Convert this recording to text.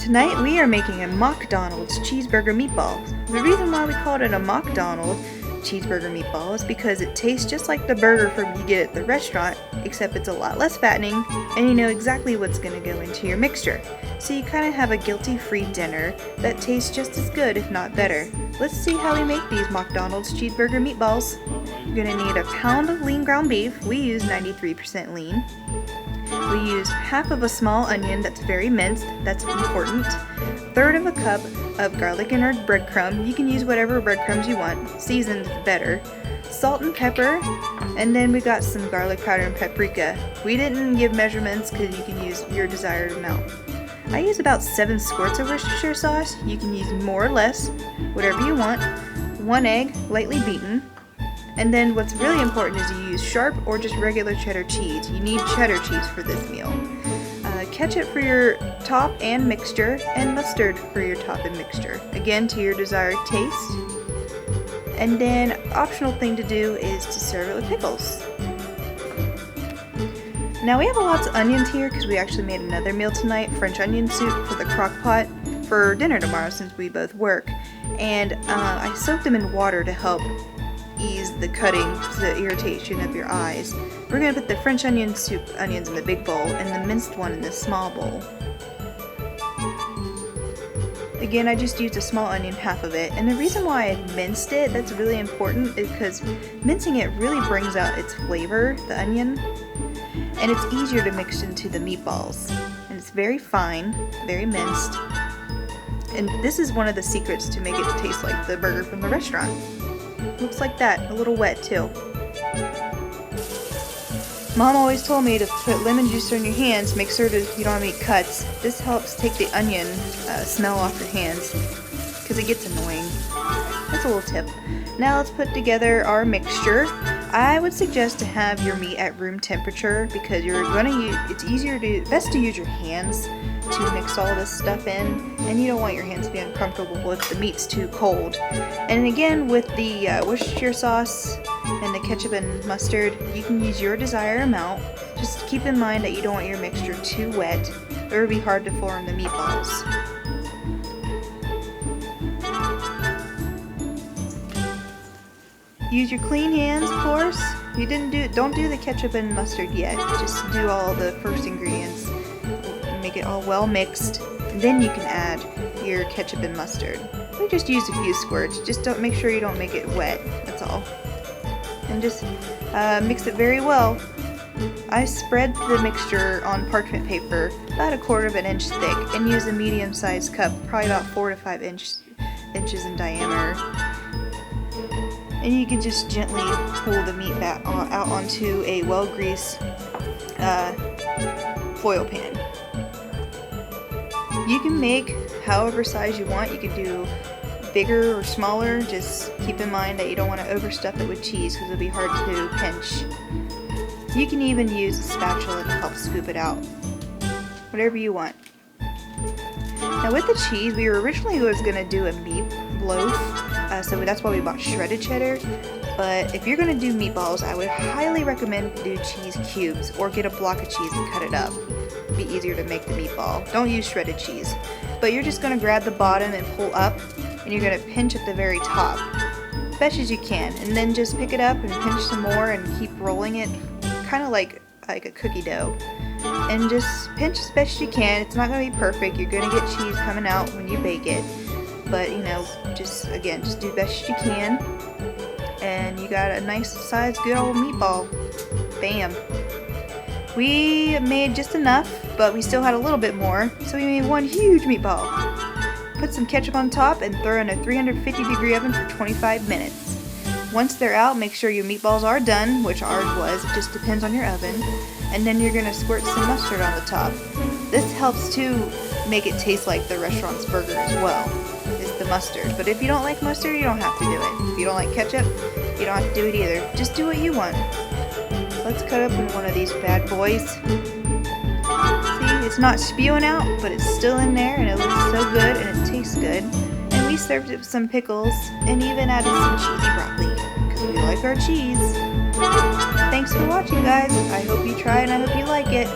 Tonight we are making a MockDonalds cheeseburger meatball. The reason why we called it a MockDonald's cheeseburger meatball is because it tastes just like the burger from you get at the restaurant, except it's a lot less fattening and you know exactly what's going to go into your mixture. So you kind of have a guilty-free dinner that tastes just as good, if not better. Let's see how we make these MockDonald's cheeseburger meatballs. You're going to need a pound of lean ground beef. We use 93% lean. We use half of a small onion that's very minced, that's important. Third of a cup of garlic and herb breadcrumb. You can use whatever breadcrumbs you want, seasoned better. Salt and pepper, and then we got some garlic powder and paprika. We didn't give measurements because you can use your desired amount. I use about 7 squirts of Worcestershire sauce. You can use more or less, whatever you want. 1 egg, lightly beaten. And then what's really important is you use sharp or just regular cheddar cheese. You need cheddar cheese for this meal. Ketchup for your top and mixture, and mustard for your top and mixture. Again, to your desired taste. And then optional thing to do is to serve it with pickles. Now we have lots of onions here because we actually made another meal tonight, French onion soup for the crock pot for dinner tomorrow since we both work. And I soaked them in water to help ease the cutting, the irritation of your eyes. We're going to put the French onion soup onions in the big bowl and the minced one in the small bowl. Again, I just used a small onion, half of it, and the reason why I minced it, that's really important, is because mincing it really brings out its flavor, the onion, and it's easier to mix into the meatballs. And it's very fine, very minced, and this is one of the secrets to make it taste like the burger from the restaurant. Looks like that, a little wet too. Mom always told me to put lemon juice on your hands, make sure that you don't have any cuts. This helps take the onion smell off your hands because it gets annoying. That's a little tip. Now let's put together our mixture. I would suggest to have your meat at room temperature because you're gonna use, it's best to use your hands to mix all this stuff in, and you don't want your hands to be uncomfortable if the meat's too cold. And again, with the Worcestershire sauce and the ketchup and mustard, you can use your desired amount. Just keep in mind that you don't want your mixture too wet, or it would be hard to form the meatballs. Use your clean hands, of course. Don't do the ketchup and mustard yet. Just do all the first ingredients. Make it all well mixed, and then you can add your ketchup and mustard. We just use a few squirts. Just don't make sure you don't make it wet. That's all. And just mix it very well. I spread the mixture on parchment paper about 1/4 inch thick, and use a medium-sized cup, probably about 4 to 5 inches in diameter. And you can just gently pull the meat back out onto a well-greased foil pan. You can make however size you want. You can do bigger or smaller. Just keep in mind that you don't want to overstuff it with cheese because it'll be hard to pinch. You can even use a spatula to help scoop it out. Whatever you want. Now with the cheese, we originally was going to do a meatloaf, so that's why we bought shredded cheddar. But if you're going to do meatballs, I would highly recommend do cheese cubes or get a block of cheese and cut it up. It'd be easier to make the meatball. Don't use shredded cheese. But you're just going to grab the bottom and pull up, and you're going to pinch at the very top, best as you can, and then just pick it up and pinch some more and keep rolling it, kind of like a cookie dough. And just pinch as best as you can. It's not going to be perfect. You're going to get cheese coming out when you bake it. But, you know, just do best as you can. And you got a nice size, good old meatball. Bam. We made just enough, but we still had a little bit more, so we made one huge meatball. Put some ketchup on top and throw in a 350-degree oven for 25 minutes. Once they're out, make sure your meatballs are done, which ours was. It just depends on your oven. And then you're going to squirt some mustard on the top. This helps to make it taste like the restaurant's burger as well, is the mustard. But if you don't like mustard, you don't have to do it. If you don't like ketchup, you don't have to do it either. Just do what you want. Let's cut up in one of these bad boys. See, it's not spewing out, but it's still in there, and it looks so good, and it tastes good. And we served it with some pickles, and even added some cheesy broccoli, because we like our cheese. Thanks for watching, guys. I hope you try, and I hope you like it.